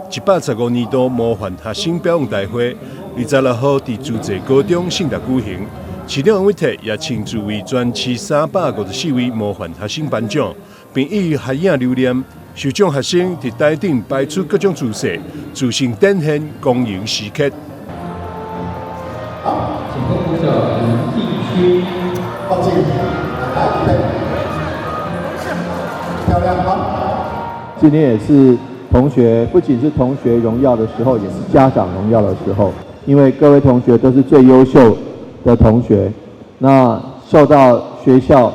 115年度模範學生表揚大會26號在自治高中勝利舉行。市長王偉哲也親自為全市354位模範學生頒獎，並以合影留念。受獎學生在台頂擺出各種姿勢，自信展現光榮時刻。好，請公布手林地區。抱歉，來，預備，漂亮，好。今天也是同學，不僅是同學榮耀的時候，也是家長榮耀的時候。因為各位同學都是最優秀的同學，那受到學校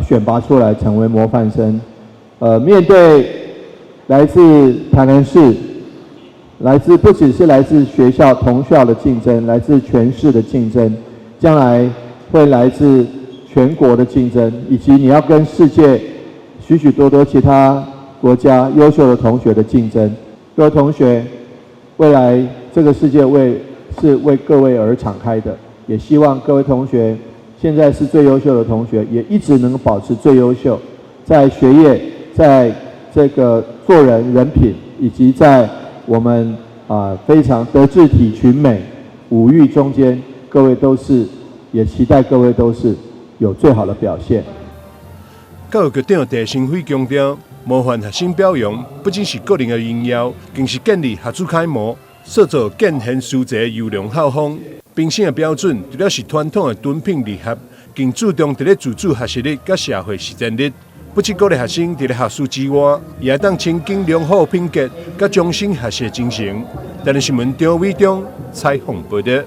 選拔出來成為模範生。面對來自台南市，不只是來自學校同校的競爭，來自全市的競爭，將來會來自全國的競爭，以及你要跟世界許許多多其他國家優秀的同學的競爭。各位同學，未來這個世界是為各位而敞開的，也希望各位同學現在是最優秀的同學，也一直能夠保持最優秀，在學業，在這個做人人品，以及在我們非常德智體群美五育中間，各位都是，也期待各位都是有最好的表現。教育局長鄭成輝強調，模範學生表揚不僅是個人的榮耀，更是建立學子楷模，塑造見賢思齊、優良校風。評審的標準除了是傳統的敦品禮盒，更注重在自主學習力甲社會實踐力。不只鼓勵學生在學術之外，也當親近良好品格，甲終身學習精神。台南新聞張偉忠採訪報道。